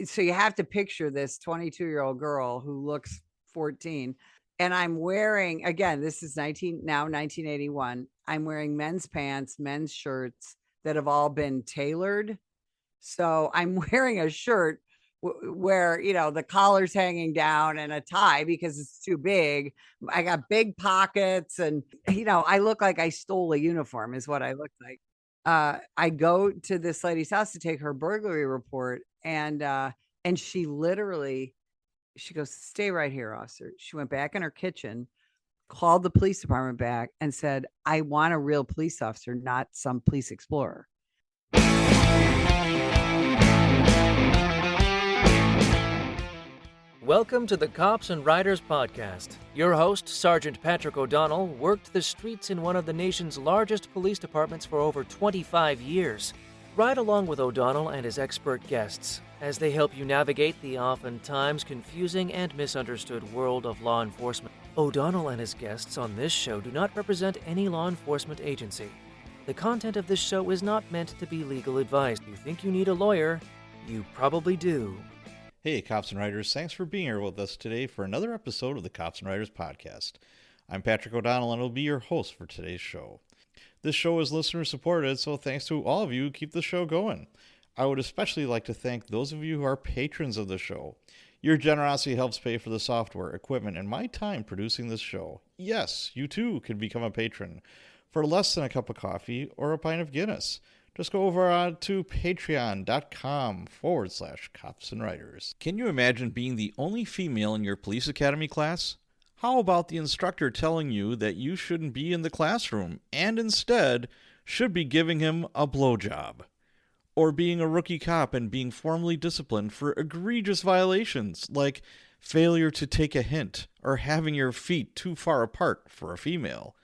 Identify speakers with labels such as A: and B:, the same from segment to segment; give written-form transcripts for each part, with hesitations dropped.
A: so you have to picture this 22-year-old girl who looks 14. And I'm wearing, again, this is 1981. I'm wearing men's pants, men's shirts that have all been tailored. So I'm wearing a shirt where, the collar's hanging down and a tie because it's too big. I got big pockets and, I look like I stole a uniform is what I look like. I go to this lady's house to take her burglary report, and she literally, she goes, "Stay right here, officer." She went back in her kitchen, called the police department back, and said, "I want a real police officer, not some police explorer."
B: Welcome to the Cops and Riders Podcast. Your host, Sergeant Patrick O'Donnell, worked the streets in one of the nation's largest police departments for over 25 years. Ride along with O'Donnell and his expert guests as they help you navigate the oftentimes confusing and misunderstood world of law enforcement. O'Donnell and his guests on this show do not represent any law enforcement agency. The content of this show is not meant to be legal advice. If you think you need a lawyer, you probably do.
C: Hey, Cops and Riders, thanks for being here with us today for another episode of the Cops and Riders Podcast. I'm Patrick O'Donnell, and I'll be your host for today's show. This show is listener-supported, so thanks to all of you who keep the show going. I would especially like to thank those of you who are patrons of the show. Your generosity helps pay for the software, equipment, and my time producing this show. Yes, you too can become a patron for less than a cup of coffee or a pint of Guinness. Just go over to patreon.com/Cops and Riders. Can you imagine being the only female in your police academy class? How about the instructor telling you that you shouldn't be in the classroom and instead should be giving him a blowjob? Or being a rookie cop and being formally disciplined for egregious violations like failure to take a hint or having your feet too far apart for a female?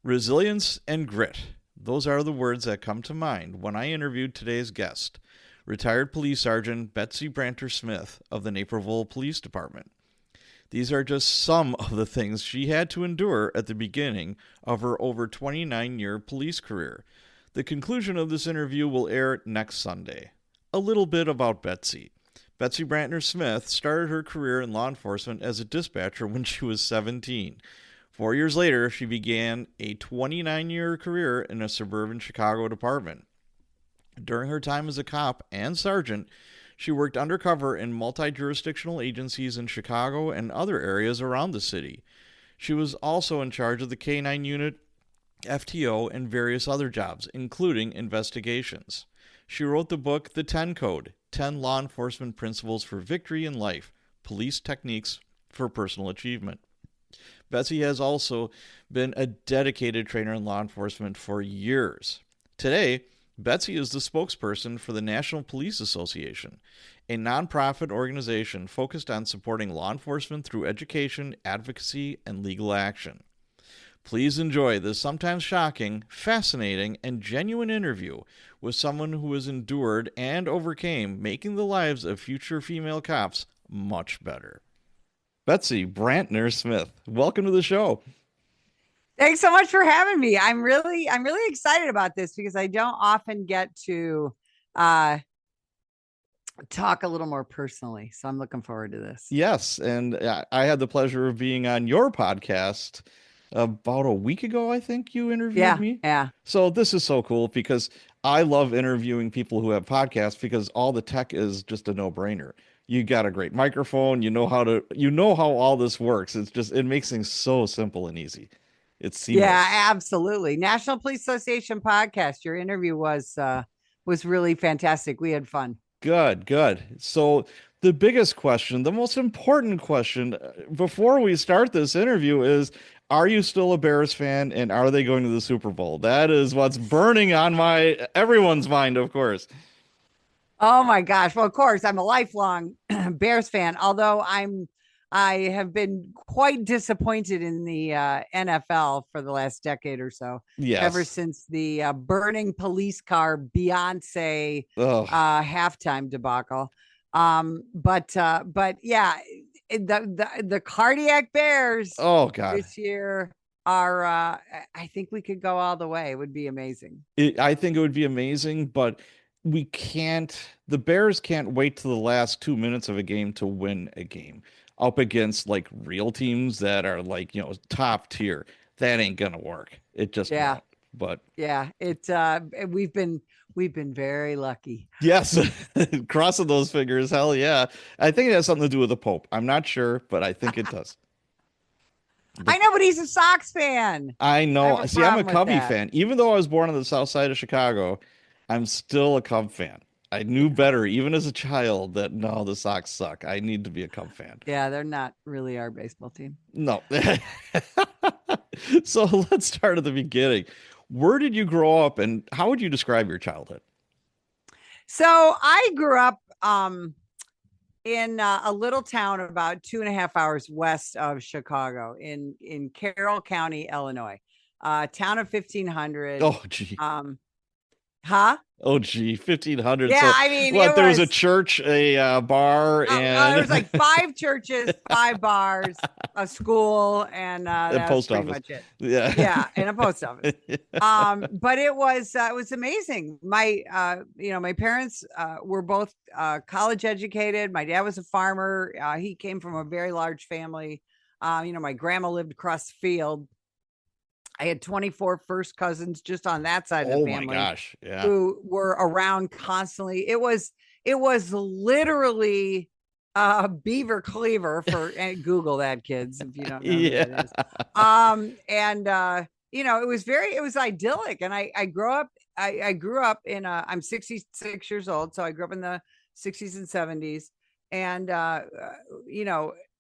C: Resilience and grit. Those are the words that come to mind when I interviewed today's guest, retired Police Sergeant Betsy Brantner Smith of the Naperville Police Department. These are just some of the things she had to endure at the beginning of her over 29-year police career. The conclusion of this interview will air next Sunday. A little bit about Betsy. Betsy Brantner Smith started her career in law enforcement as a dispatcher when she was 17. 4 years later, she began a 29-year career in a suburban Chicago department. During her time as a cop and sergeant, she worked undercover in multi-jurisdictional agencies in Chicago and other areas around the city. She was also in charge of the K-9 unit, FTO, and various other jobs, including investigations. She wrote the book The 10 Code, 10 Law Enforcement Principles for Victory in Life, Police Techniques for Personal Achievement. Betsy has also been a dedicated trainer in law enforcement for years. Today, Betsy is the spokesperson for the National Police Association, a nonprofit organization focused on supporting law enforcement through education, advocacy, and legal action. Please enjoy this sometimes shocking, fascinating, and genuine interview with someone who has endured and overcame making the lives of future female cops much better. Betsy Brantner Smith, welcome to the show.
A: Thanks so much for having me. I'm really excited about this because I don't often get to talk a little more personally. So I'm looking forward to this.
C: Yes, and I had the pleasure of being on your podcast about a week ago, I think you interviewed me.
A: Yeah.
C: So this is so cool because I love interviewing people who have podcasts because all the tech is just a no-brainer. You got a great microphone, you know how all this works. It makes things so simple and easy. It's seamless.
A: Yeah, absolutely. National Police Association podcast. Your interview was really fantastic. We had fun.
C: Good. So the biggest question, the most important question before we start this interview is, are you still a Bears fan and are they going to the Super Bowl? That is what's burning on everyone's mind, of course.
A: Oh my gosh. Well, of course, I'm a lifelong Bears fan, although I have been quite disappointed in the NFL for the last decade or so.
C: Yes.
A: Ever since the burning police car Beyonce halftime debacle. But yeah, the cardiac Bears this year are I think we could go all the way. It would be amazing.
C: I think it would be amazing, but we can't, the Bears can't wait to the last 2 minutes of a game to win a game up against like real teams that are like, top tier. That ain't gonna work. It just
A: Yeah.
C: won't. But
A: Yeah. We've been very lucky.
C: yes, crossing those fingers, hell yeah. I think it has something to do with the Pope. I'm not sure, but I think it does. The
A: I know, but he's a Sox fan.
C: I
A: I have
C: know.
A: a
C: See, I'm a
A: problem with
C: Cubby
A: that.
C: fan. Even though I was born on the south side of Chicago, I'm still a Cub fan. I knew better, even as a child, that no, the Sox suck. I need to be a Cub fan.
A: Yeah, they're not really our baseball team.
C: No. So let's start at the beginning. Where did you grow up and how would you describe your childhood?
A: So I grew up in a little town about 2.5 hours west of Chicago in Carroll County, Illinois, town of 1,500.
C: Oh, gee.
A: Huh?
C: Oh, gee. 1,500.
A: Yeah,
C: So
A: I mean, it
C: what? There was a
A: was
C: church, a bar,
A: there
C: and
A: was like 5 churches, 5 bars, a school, and
C: a
A: that was
C: post
A: pretty
C: office.
A: much it.
C: Yeah.
A: Yeah, and a post office. But it was amazing. My parents were both college educated. My dad was a farmer. He came from a very large family. My grandma lived across the field. I had 24 first cousins just on that side of the
C: Oh my
A: family
C: gosh. Yeah.
A: who were around constantly. It was literally Beaver Cleaver for Google that, kids, if you don't know who that
C: Yeah.
A: is. And it was idyllic. And I grew up I'm 66 years old, so I grew up in the 60s and 70s. And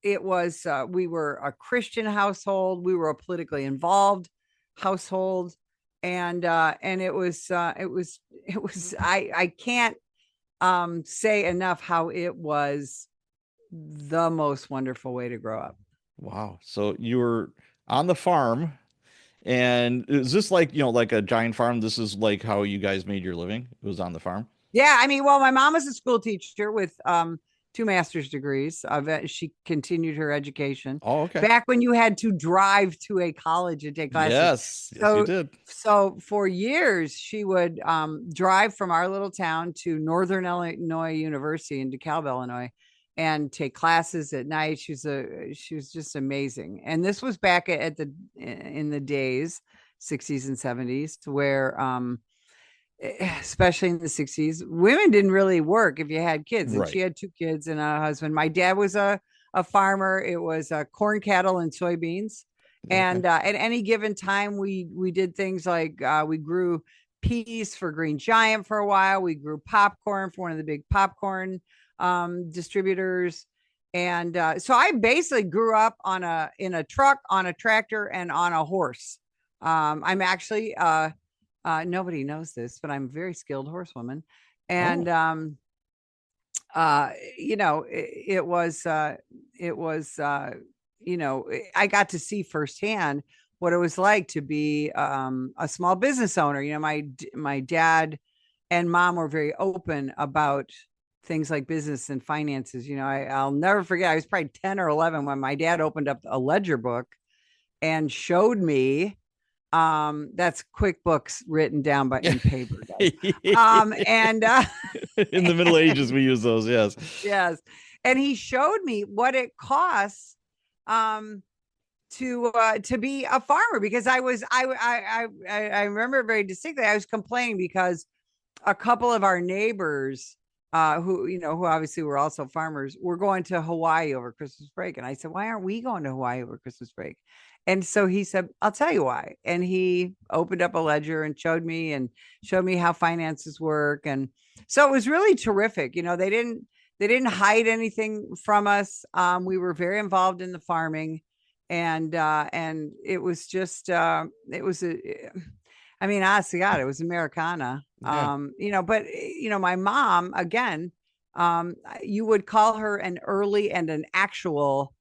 A: it was we were a Christian household, we were a politically involved household, and I can't say enough how it was the most wonderful way to grow up.
C: Wow. So you were on the farm, and is this like, like a giant farm? This is like how you guys made your living? It was on the farm?
A: Yeah, I mean, well, my mom was a school teacher with 2 master's degrees. She continued her education
C: Oh, okay.
A: back when you had to drive to a college and take classes.
C: Yes. Yes, you did.
A: So for years, she would drive from our little town to Northern Illinois University in DeKalb, Illinois, and take classes at night. She was just amazing. And this was back in the days, 60s and 70s, where especially in the 60s, women didn't really work if you had kids. And
C: Right.
A: she had 2 kids and a husband. My dad was a farmer. It was corn, cattle, and soybeans. And
C: Okay.
A: at any given time, we did things like we grew peas for Green Giant for a while. We grew popcorn for one of the big popcorn distributors. And so I basically grew up in a truck, on a tractor, and on a horse. I'm actually nobody knows this, but I'm a very skilled horsewoman. And
C: Oh.
A: it was I got to see firsthand what it was like to be a small business owner. My dad and mom were very open about things like business and finances. I'll never forget, I was probably 10 or 11 when my dad opened up a ledger book and showed me that's QuickBooks written down in paper, guys. And
C: In the Middle Ages, we use those. Yes.
A: yes, and he showed me what it costs to be a farmer, because I remember very distinctly, I was complaining because a couple of our neighbors who obviously were also farmers, were going to Hawaii over Christmas break. And I said, why aren't we going to Hawaii over Christmas break? And so he said, I'll tell you why. And he opened up a ledger and showed me how finances work. And so it was really terrific. They didn't hide anything from us. We were very involved in the farming, and it was just I mean, honestly, God, it was Americana.
C: Yeah.
A: But my mom, again, you would call her an early and an actual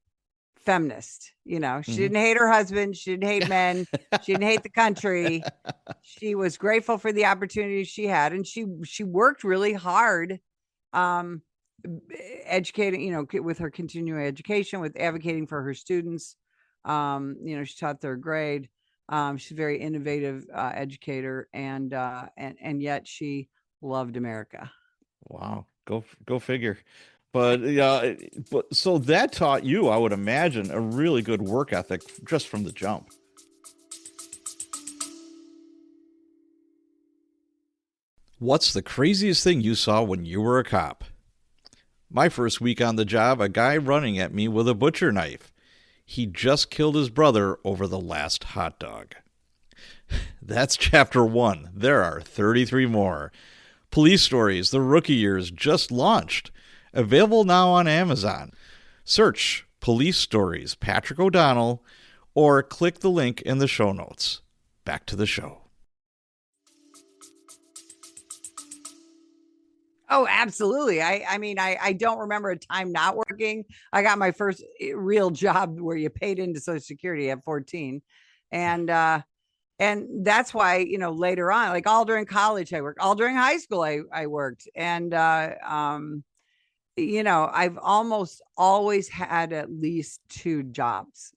A: feminist. She didn't hate her husband, she didn't hate men, she didn't hate the country. She was grateful for the opportunities she had, and she worked really hard, educating, with her continuing education, with advocating for her students. She taught 3rd grade. She's a very innovative educator, and yet she loved America.
C: Wow. Go figure. But yeah, but so that taught you, I would imagine, a really good work ethic just from the jump. What's the craziest thing you saw when you were a cop? My first week on the job, a guy running at me with a butcher knife. He just killed his brother over the last hot dog. That's chapter 1. There are 33 more. Police Stories, The Rookie Years, just launched. Available now on Amazon. Search Police Stories Patrick O'Donnell or click the link in the show notes. Back to the show.
A: Oh, absolutely. I mean, I don't remember a time not working. I got my first real job where you paid into Social Security at 14. And that's why, later on, like all during college, I worked, all during high school, I worked. And, I've almost always had at least 2 jobs,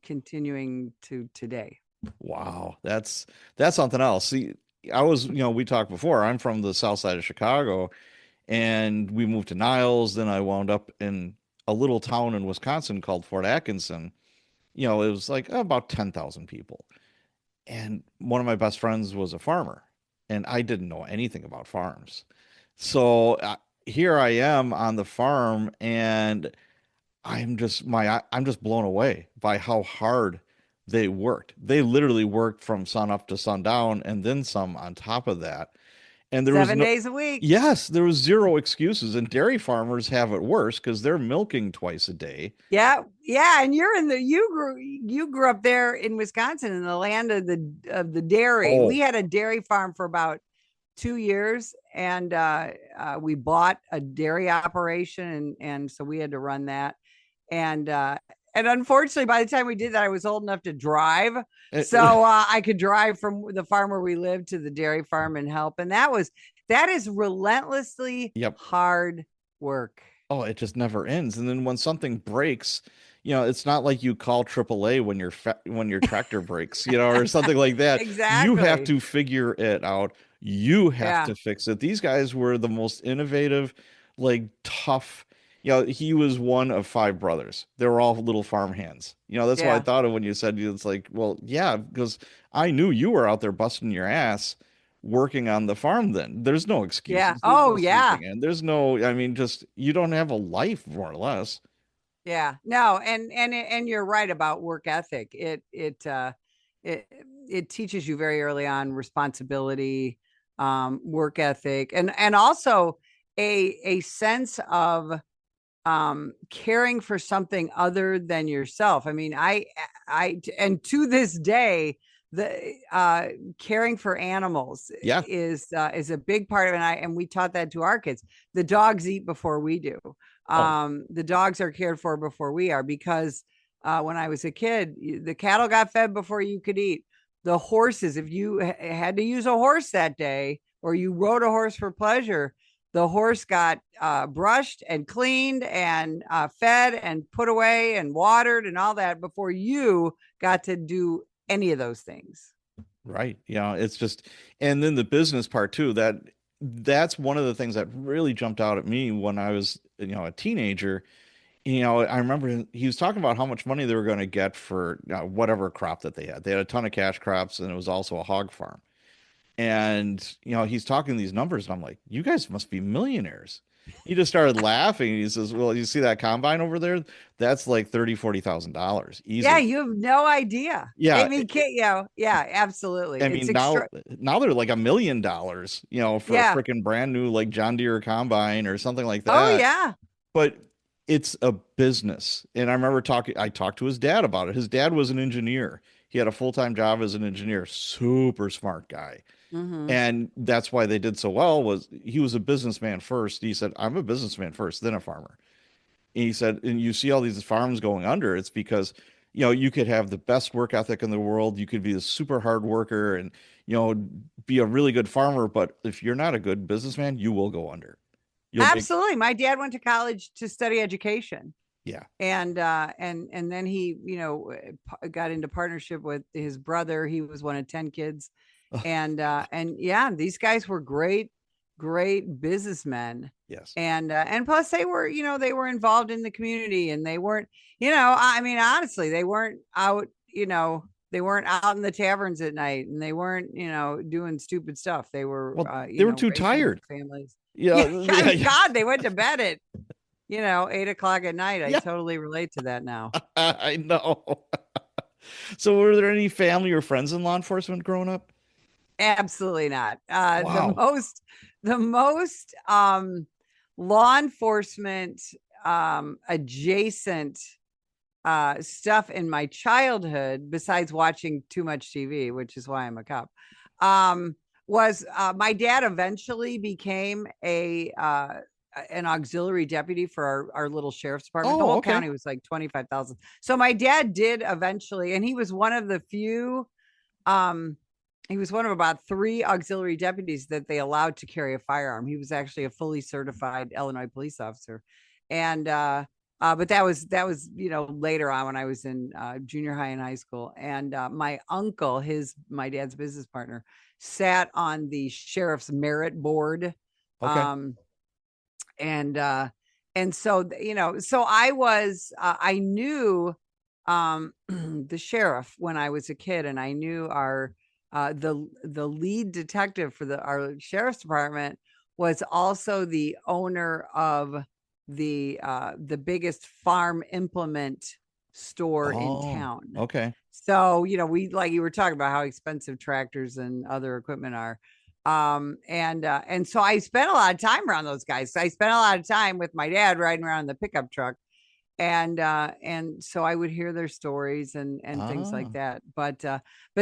A: continuing to today.
C: Wow, that's something else. See, I was, we talked before. I'm from the south side of Chicago, and we moved to Niles. Then I wound up in a little town in Wisconsin called Fort Atkinson. It was like about 10,000 people. And one of my best friends was a farmer, and I didn't know anything about farms. So here I am on the farm, and I'm just blown away by how hard they worked. They literally worked from sun up to sundown and then some on top of that. And there was
A: 7 days a week.
C: yes, there was zero excuses. And dairy farmers have it worse because they're milking twice a day.
A: Yeah. And you grew up there in Wisconsin, in the land of the dairy.
C: Oh.
A: We had a dairy farm for about 2 years, and we bought a dairy operation, and so we had to run that. And unfortunately, by the time we did that, I was old enough to drive. So I could drive from the farm where we lived to the dairy farm and help. And that is relentlessly hard work.
C: Oh, it just never ends. And then when something breaks, it's not like you call AAA when your tractor breaks, or something like that.
A: Exactly.
C: You have to figure it out. You have to fix it. These guys were the most innovative, like tough. He was one of 5 brothers. They were all little farm hands. That's what I thought of when you said it's like, well, yeah, because I knew you were out there busting your ass working on the farm then. There's no excuses.
A: Yeah.
C: There's
A: Oh,
C: no
A: yeah.
C: sleeping in. There's no, I mean, just you don't have a life more or less.
A: Yeah. No, and you're right about work ethic. It teaches you very early on responsibility, work ethic, and also a sense of caring for something other than yourself. I mean, I and to this day, the caring for animals is a big part of it. And we taught that to our kids. The dogs eat before we do. The dogs are cared for before we are, because when I was a kid, the cattle got fed before you could eat. The horses, if you had to use a horse that day, or you rode a horse for pleasure, the horse got brushed and cleaned and fed and put away and watered and all that before you got to do any of those things.
C: Right. Yeah. It's just, and then the business part too, that's one of the things that really jumped out at me when I was, a teenager. I remember he was talking about how much money they were going to get for whatever crop that they had. They had a ton of cash crops, and it was also a hog farm. And, he's talking these numbers, and I'm like, you guys must be millionaires. He just started laughing. He says, well, you see that combine over there? That's like $30,000-$40,000 easy.
A: Yeah, you have no idea.
C: Yeah.
A: I mean, yeah, absolutely.
C: I mean, now they're like $1 million, for a freaking brand new like John Deere combine or something like that.
A: Oh, yeah.
C: But it's a business. And I remember I talked to his dad about it. His dad was an engineer. He had a full-time job as an engineer, super smart guy.
A: Mm-hmm.
C: And that's why they did so well. Was he was a businessman first. He said, I'm a businessman first, then a farmer. And he said, and you see all these farms going under, it's because, you could have the best work ethic in the world. You could be a super hard worker and, be a really good farmer. But if you're not a good businessman, you will go under.
A: Absolutely. My dad went to college to study education.
C: Yeah.
A: And then he, got into partnership with his brother. He was one of 10 kids. And yeah, these guys were great great businessmen.
C: Yes.
A: And plus they were, they were involved in the community, and they weren't, I mean, honestly, they weren't out, they weren't out in the taverns at night, and they weren't, doing stupid stuff. They were,
C: Well, they were too
A: raising their
C: tired.
A: families.
C: Yeah.
A: Yeah, yeah, God, they went to bed at, 8 o'clock at night. I
C: Yeah.
A: totally relate to that now.
C: I know. So were there any family or friends in law enforcement growing up?
A: Absolutely not. The
C: Wow.
A: most law enforcement adjacent stuff in my childhood, besides watching too much TV, which is why I'm a cop, was my dad eventually became an auxiliary deputy for our little sheriff's department. The
C: Oh,
A: whole
C: okay.
A: county was like 25,000. So my dad did eventually, and he was one of the few, he was one of about 3 auxiliary deputies that they allowed to carry a firearm. He was actually a fully certified Illinois police officer. And but that was later on, when I was in junior high and high school. And my uncle, my dad's business partner, sat on the sheriff's merit board.
C: Okay.
A: um and so so I knew the sheriff when I was a kid, and I knew the lead detective for our sheriff's department was also the owner of the biggest farm implement store in
C: Oh,
A: town.
C: okay.
A: So, we, like you were talking about, how expensive tractors and other equipment are. And so I spent a lot of time around those guys. I spent a lot of time with my dad riding around in the pickup truck. And so I would hear their stories and things like
C: Ah.
A: that. But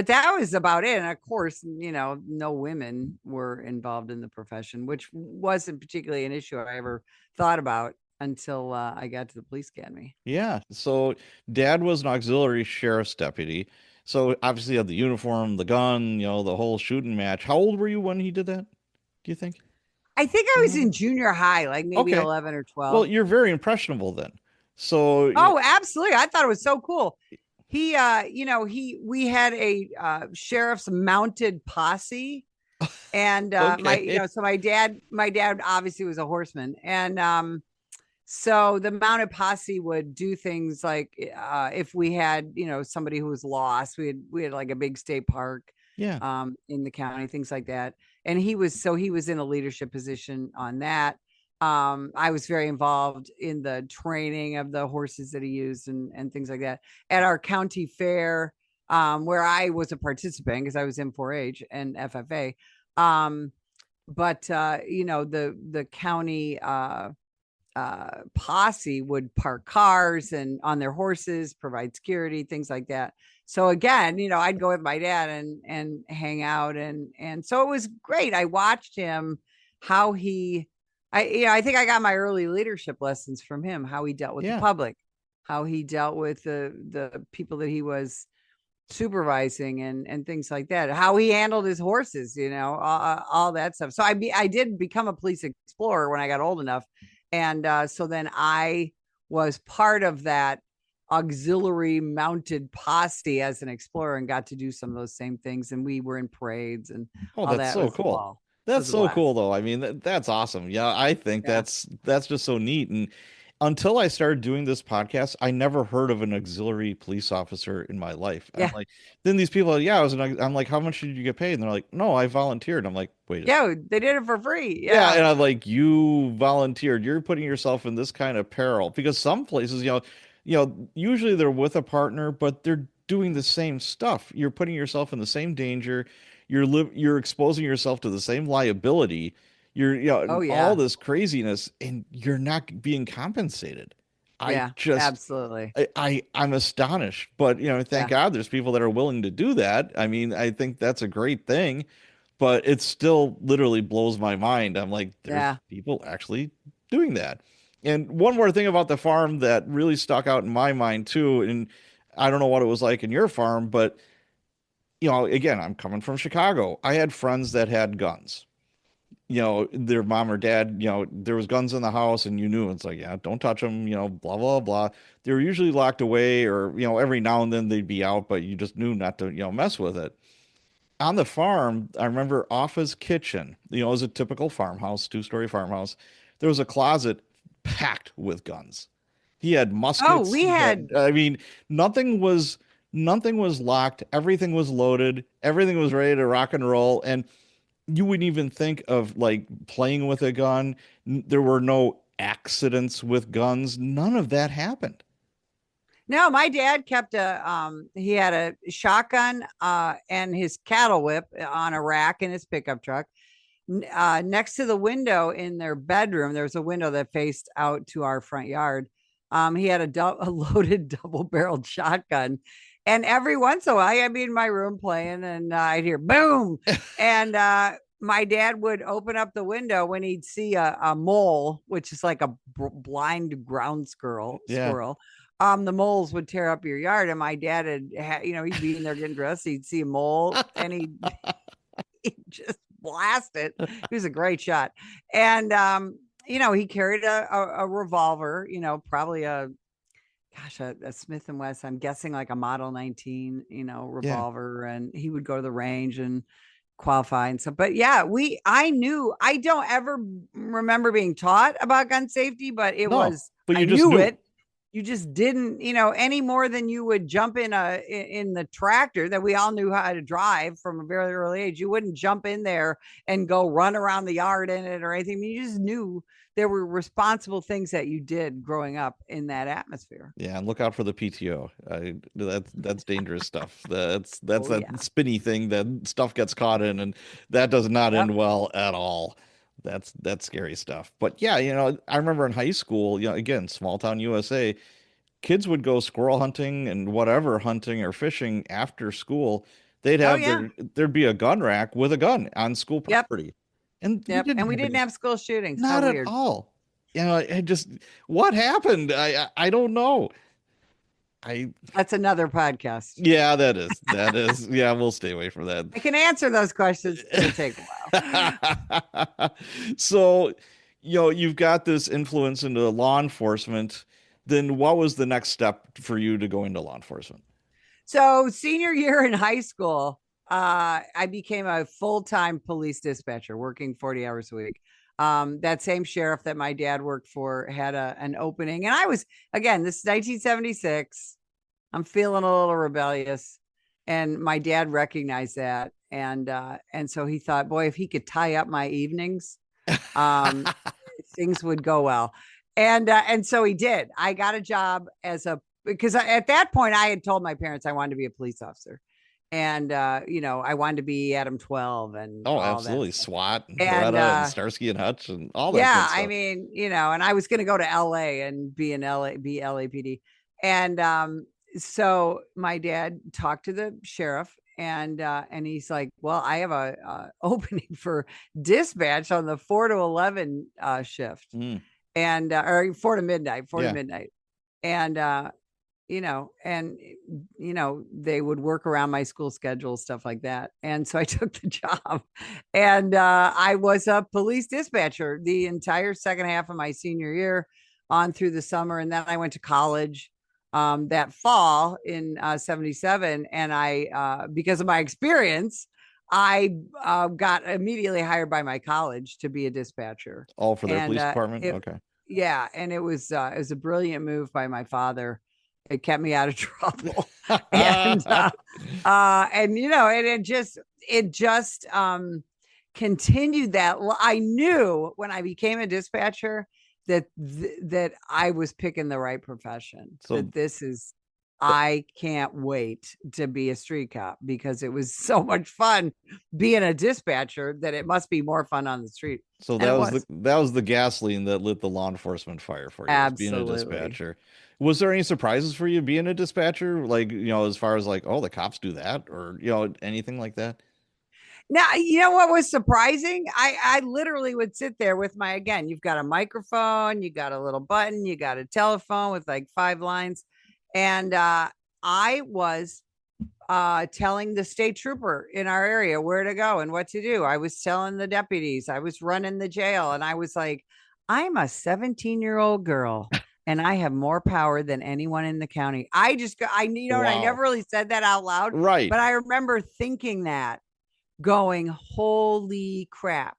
A: that was about it. And of course, no women were involved in the profession, which wasn't particularly an issue I ever thought about until I got to the police academy.
C: Yeah. So dad was an auxiliary sheriff's deputy. So obviously you had the uniform, the gun, the whole shooting match. How old were you when he did that? Do you think?
A: I think
C: Do
A: I
C: you
A: was in
C: remember?
A: junior high, like maybe
C: Okay.
A: 11 or
C: Well,
A: 12.
C: you're very impressionable then. So,
A: Oh, absolutely. I thought it was so cool. He, we had a sheriff's mounted posse. And
C: okay.
A: so my dad obviously was a horseman. And so the mounted posse would do things like, if we had, somebody who was lost, we had like a big state park
C: Yeah.
A: in the county, things like that. And he was in a leadership position on that. I was very involved in the training of the horses that he used, and things like that at our county fair, where I was a participant because I was in 4-H and FFA. But the county posse would park cars and on their horses, provide security, things like that. So again, I'd go with my dad and hang out, and so it was great. I watched him, how I think I got my early leadership lessons from him, how he dealt with the
C: Yeah.
A: public, how he dealt with the people that he was supervising, and things like that, how he handled his horses, all that stuff. So I did become a police explorer when I got old enough. And so then I was part of that auxiliary mounted posse as an explorer, and got to do some of those same things. And we were in parades and
C: Oh,
A: all
C: that's
A: that.
C: so
A: Was
C: cool.
A: all
C: That's
A: was a
C: so cool
A: blast.
C: though. I mean, that's awesome. Yeah, I think
A: Yeah.
C: that's just so neat. And until I started doing this podcast, I never heard of an auxiliary police officer in my life. I'm
A: Yeah.
C: like, then these people, yeah, I'm like, how much did you get paid? And they're like, no, I volunteered. I'm like, wait a second.
A: Yeah. They did it for free.
C: Yeah,
A: Yeah.
C: and I'm like, you volunteered. You're putting yourself in this kind of peril because some places, usually they're with a partner, but they're doing the same stuff. You're putting yourself in the same danger. You're exposing yourself to the same liability.
A: Oh,
C: All
A: yeah.
C: this craziness, and you're not being compensated. I
A: Yeah.
C: just,
A: Absolutely.
C: I'm astonished. But thank
A: Yeah.
C: God there's people that are willing to do that. I mean, I think that's a great thing, but it still literally blows my mind. I'm like, there's
A: Yeah.
C: people actually doing that. And one more thing about the farm that really stuck out in my mind too, and I don't know what it was like in your farm, but again, I'm coming from Chicago. I had friends that had guns. Their mom or dad, there was guns in the house and you knew it's like, yeah, don't touch them, blah, blah, blah. They were usually locked away or, every now and then they'd be out, but you just knew not to, mess with it. on the farm, I remember off his kitchen, it was a typical farmhouse, 2-story farmhouse. There was a closet packed with guns. He had
A: Oh,
C: muskets.
A: we
C: He had,
A: had
C: I mean, nothing was nothing was locked. Everything was loaded. Everything was ready to rock and roll. And you wouldn't even think of like playing with a gun. There were no accidents with guns. None of that happened.
A: No, my dad kept he had a shotgun and his cattle whip on a rack in his pickup truck. Next to the window in their bedroom, there was a window that faced out to our front yard. He had a loaded double-barreled shotgun. And every once in a while, I'd be in my room playing and I'd hear boom. And my dad would open up the window when he'd see a mole, which is like a blind ground
C: Yeah.
A: squirrel. The moles would tear up your yard, and my dad he'd be in there getting dressed. He'd see a mole, and he'd just blast it. He was a great shot, and he carried a revolver. Probably a Smith and Wesson. I'm guessing like a Model 19,
C: Yeah.
A: revolver, and he would go to the range and qualify and stuff. But yeah, I don't ever remember being taught about gun safety, but
C: No, but
A: I
C: you just
A: knew
C: knew.
A: it. You just didn't, any more than you would jump in the tractor that we all knew how to drive from a very early age. You wouldn't jump in there and go run around the yard in it or anything. I mean, you just knew there were responsible things that you did growing up in that atmosphere.
C: Yeah, and look out for the PTO. That's dangerous stuff. That's
A: Oh
C: that
A: yeah.
C: spinny thing that stuff gets caught in, and that does not
A: Yep.
C: end well at all. That's scary stuff. But yeah, I remember in high school, again, small town USA, kids would go squirrel hunting and whatever hunting or fishing after school.
A: Oh yeah.
C: There'd be a gun rack with a gun on school
A: Yep.
C: property, and we
A: Yep.
C: didn't
A: And we
C: have
A: didn't
C: any.
A: have school shootings. How
C: Not at
A: weird.
C: all. I just what happened? I don't know. I
A: That's another podcast.
C: Yeah, that is yeah, we'll stay away from that.
A: I can answer those questions. It'll take a while.
C: So, you've got this influence into law enforcement. Then what was the next step for you to go into law enforcement?
A: So senior year in high school, I became a full-time police dispatcher, working 40 hours a week. That same sheriff that my dad worked for had an opening. And I was, again, this is 1976. I'm feeling a little rebellious. And my dad recognized that. And so he thought, boy, if he could tie up my evenings, things would go well. And so he did. I got a job because at that point I had told my parents I wanted to be a police officer. And I wanted to be Adam 12 and
C: Oh,
A: all that
C: absolutely.
A: stuff.
C: SWAT and
A: And
C: Beretta and Starsky and Hutch and all that
A: yeah,
C: good
A: I
C: stuff.
A: mean, and I was going to go to LA and be LAPD. And so my dad talked to the sheriff, and he's like, well, I have a opening for dispatch on the 4 to 11 shift,
C: Mm,
A: and or 4 to midnight,
C: yeah.
A: and they would work around my school schedule, stuff like that. And so I took the job, and I was a police dispatcher the entire second half of my senior year on through the summer. And then I went to college that fall in 77. And I, because of my experience, I got immediately hired by my college to be a dispatcher.
C: All for their
A: And
C: police department?
A: it,
C: Okay.
A: yeah, and it was a brilliant move by my father. It kept me out of trouble. and it just continued that. I knew when I became a dispatcher that I was picking the right profession.
C: So
A: I can't wait to be a street cop, because it was so much fun being a dispatcher that it must be more fun on the street.
C: So
A: And
C: that was the gasoline that lit the law enforcement fire for you, was being a
A: Absolutely.
C: dispatcher. Was there any surprises for you being a dispatcher? Like, as far as like, oh, the cops do that, or anything like that?
A: Now, you know what was surprising? I literally would sit there with again, you've got a microphone, you got a little button, you got a telephone with like 5 lines. And I was telling the state trooper in our area where to go and what to do. I was telling the deputies, I was running the jail, and I was like, I'm a 17-year-old girl and I have more power than anyone in the county. I
C: Wow.
A: never really said that out loud,
C: Right.
A: but I remember thinking that. going, holy crap.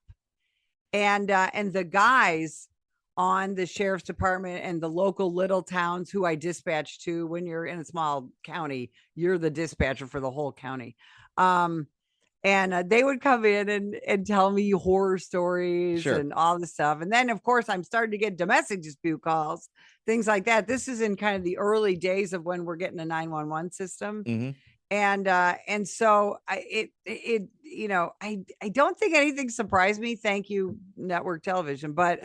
A: And the guys on the sheriff's department and the local little towns who I dispatch to, when you're in a small county, you're the dispatcher for the whole county. And they would come in and tell me horror stories and all this stuff. And then, of course, I'm starting to get domestic dispute calls, things like that. This is in kind of the early days of when we're getting a 911 system.
C: Mm-hmm.
A: And so I don't think anything surprised me. Thank you, network television. But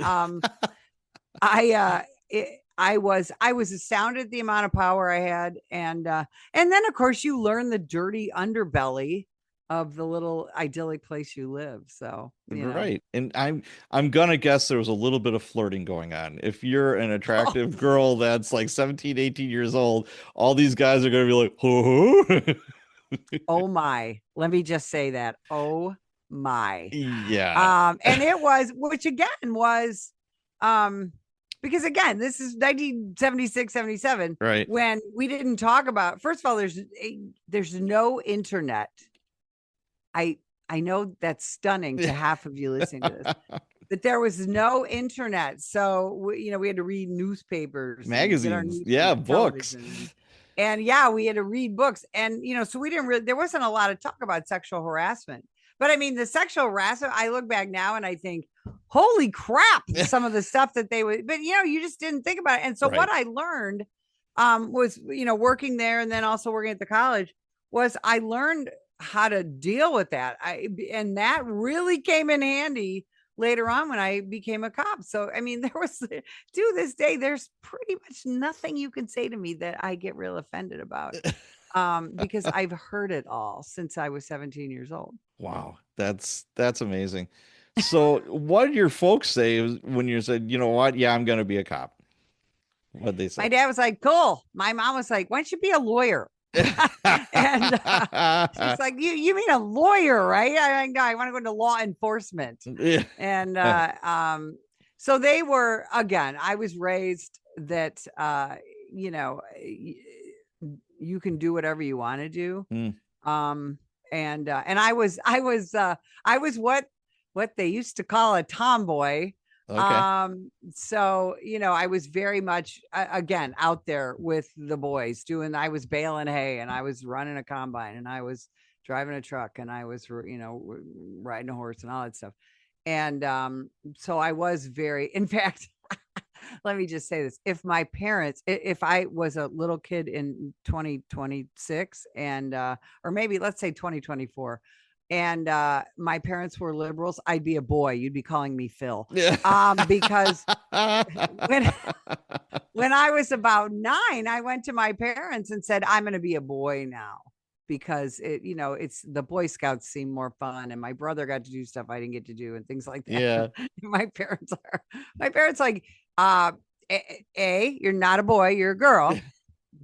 A: I was astounded at the amount of power I had. And then, of course, you learn the dirty underbelly of the little idyllic place you live. So,
C: right. And I'm going to guess there was a little bit of flirting going on. If you're an attractive girl that's like 17, 18 years old, all these guys are going to be like,
A: oh my, let me just say that. Oh my.
C: Yeah.
A: And it was, which again was, because again, this is 1976, 77,
C: right,
A: when we didn't talk about, first of all, there's no internet. I know that's stunning to half of you listening to this, but there was no internet. So, we had to read newspapers,
C: magazines, books.
A: And we had to read books. And, so we didn't there wasn't a lot of talk about sexual harassment. But I mean, the sexual harassment, I look back now and I think, holy crap, some of the stuff that they would, but you just didn't think about it. And so what I learned was, working there and then also working at the college, was I learned how to deal with that. And that really came in handy later on when I became a cop. So, I mean, there was, to this day, there's pretty much nothing you can say to me that I get real offended about, because I've heard it all since I was 17 years old.
C: Wow. That's amazing. So what did your folks say when you said, you know what? Yeah, I'm going to be a cop? What'd they say?
A: My dad was like, cool. My mom was like, why don't you be a lawyer? And she's like, you mean a lawyer, right? I no, I want to go into law enforcement.
C: Yeah.
A: And so they were, again, I was raised that you can do whatever you want to do. And I was what they used to call a tomboy.
C: Okay.
A: So, I was very much, again, out there with the boys I was baling hay, and I was running a combine, and I was driving a truck, and I was, riding a horse and all that stuff. And, so I was in fact, let me just say this. If I was a little kid in 2026 and, or maybe let's say 2024, and my parents were liberals, I'd be a boy. You'd be calling me Phil. Because when I was about 9, I went to my parents and said, I'm going to be a boy now, because it's the Boy Scouts seem more fun, and my brother got to do stuff I didn't get to do and things like that.
C: Yeah.
A: my parents like, A, you're not a boy, you're a girl.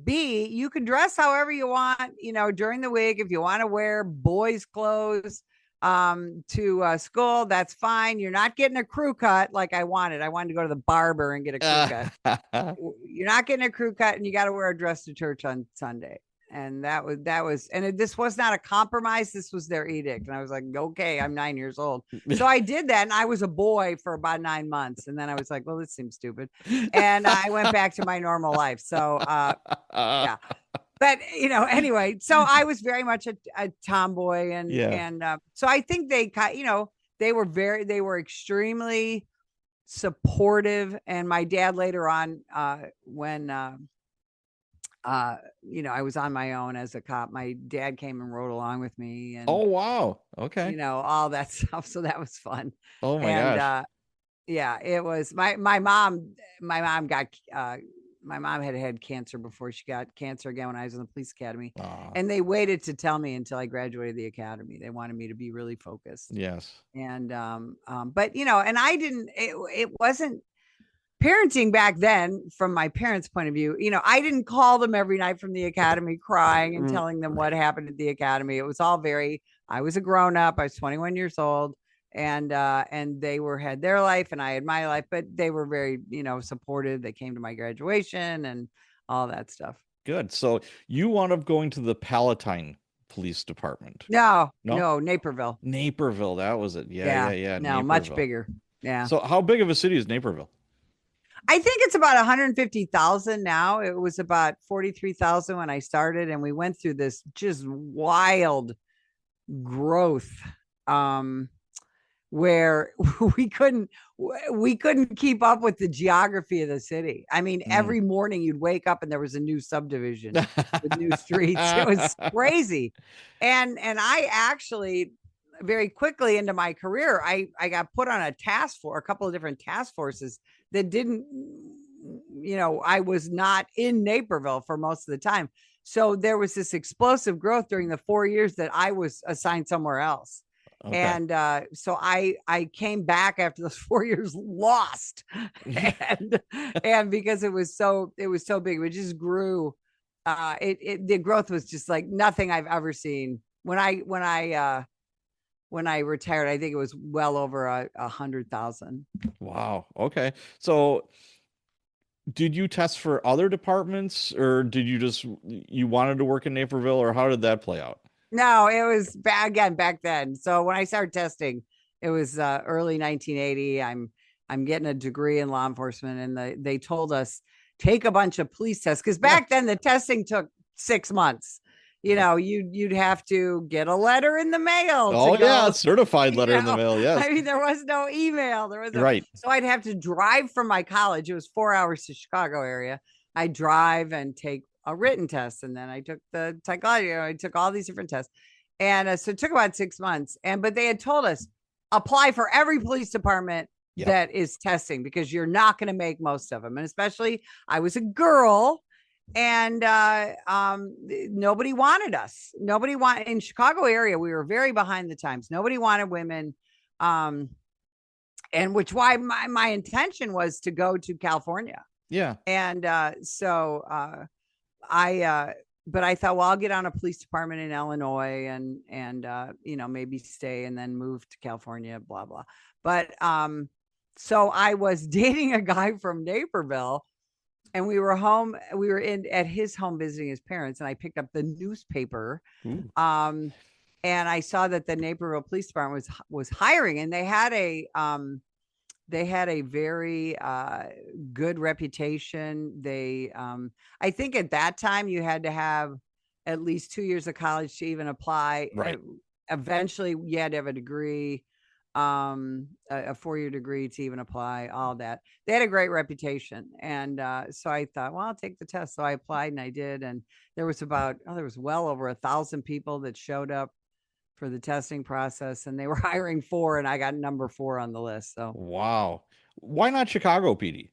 A: B, you can dress however you want, during the week. If you want to wear boys' clothes to school, that's fine. You're not getting a crew cut like I wanted. I wanted to go to the barber and get a crew cut. You're not getting a crew cut, and you got to wear a dress to church on Sunday. And this was not a compromise. This was their edict. And I was like, okay, I'm 9 years old. So I did that. And I was a boy for about 9 months. And then I was like, well, this seems stupid. And I went back to my normal life. So, yeah. But, anyway, so I was very much a tomboy. And so I think they were extremely supportive. And my dad later on, when, I was on my own as a cop, my dad came and rode along with me, and
C: oh wow, okay,
A: all that stuff. So that was fun.
C: Oh my gosh.
A: Yeah, it was my mom had cancer before she got cancer again when I was in the police academy. And they waited to tell me until I graduated the academy. They wanted me to be really focused.
C: Yes.
A: And but and I didn't, it wasn't parenting back then. From my parents' point of view, I didn't call them every night from the academy crying and telling them what happened at the academy. It was all I was a grown up. I was 21 years old, and they had their life and I had my life, but they were very, supportive. They came to my graduation and all that stuff.
C: Good. So you wound up going to the Palatine Police Department.
A: No,
C: No?
A: Naperville.
C: Naperville, that was it.
A: Yeah.
C: Yeah.
A: No, much
C: Naperville.
A: bigger. Yeah.
C: So how big of a city is Naperville?
A: I think it's about 150,000 now. It was about 43,000 when I started, and we went through this just wild growth. Where we couldn't keep up with the geography of the city. I mean, every morning you'd wake up and there was a new subdivision with new streets. It was crazy. And I actually very quickly into my career, I got put on a couple of different task forces that didn't, I was not in Naperville for most of the time. So there was this explosive growth during the 4 years that I was assigned somewhere else.
C: Okay.
A: And so I came back after those 4 years lost, and because it was so big, it just grew. The growth was just like nothing I've ever seen. When I retired, I think it was well over 100,000.
C: Wow. Okay. So did you test for other departments, or did you wanted to work in Naperville, or how did that play out?
A: No, it was back then. So when I started testing, it was early 1980. I'm getting a degree in law enforcement, and they told us take a bunch of police tests, because back then the testing took 6 months. You'd have to get a letter in the mail.
C: Oh yeah, certified letter in the mail. Yes.
A: I mean, there was no email.
C: Right.
A: So I'd have to drive from my college. It was 4 hours to Chicago area. I'd drive and take a written test, and then I took the psychology. I took all these different tests, and so it took about 6 months. But they had told us apply for every police department that is testing, because you're not going to make most of them. And especially, I was a girl, and nobody wanted us. Nobody wanted in Chicago area. We were very behind the times. Nobody wanted women, and which why my intention was to go to California.
C: Yeah.
A: And but I thought, well, I'll get on a police department in Illinois and maybe stay and then move to California, blah, blah. But so I was dating a guy from Naperville, and we were at his home visiting his parents, and I picked up the newspaper. And I saw that the Naperville Police Department was hiring, and they had a very good reputation. I think at that time you had to have at least 2 years of college to even apply.
C: Right.
A: Eventually you had to have a degree, a 4-year degree to even apply, all that. They had a great reputation. And so I thought, well, I'll take the test. So I applied, and I did. And there was well over 1,000 people that showed up for the testing process, and they were hiring 4, and I got number 4 on the list. So
C: wow. Why not Chicago PD?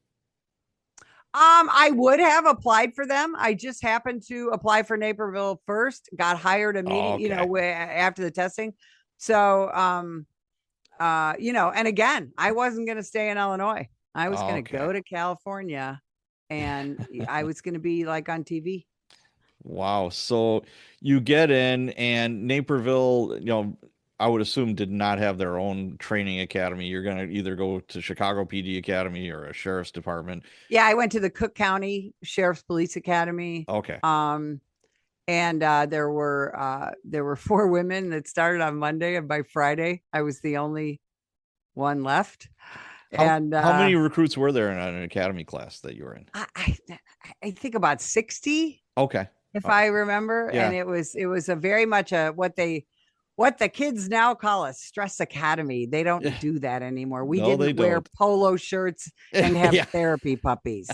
A: I would have applied for them. I just happened to apply for Naperville first, got hired immediately, after the testing. So and again, I wasn't going to stay in Illinois. I was going to go to California, and I was going to be like on TV.
C: Wow. So you get in, and Naperville, I would assume did not have their own training academy. You're going to either go to Chicago PD Academy or a sheriff's department.
A: Yeah, I went to the Cook County Sheriff's Police Academy.
C: Okay.
A: And there were 4 women that started on Monday, and by Friday I was the only one left.
C: How many recruits were there in an academy class that you were in?
A: I think about 60.
C: Okay.
A: If I remember. Yeah. And it was a very much what the kids now call a stress academy. They don't do that anymore. We didn't wear polo shirts and have therapy puppies.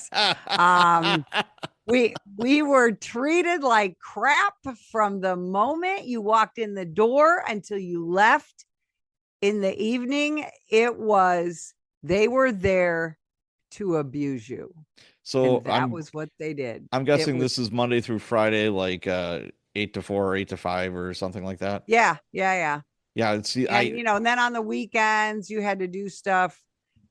A: We were treated like crap from the moment you walked in the door until you left in the evening. They were there to abuse you.
C: So
A: that was what they did.
C: I'm guessing this is Monday through Friday, like 8 to 4 or 8 to 5 or something like that.
A: Yeah.
C: Yeah.
A: And then on the weekends you had to do stuff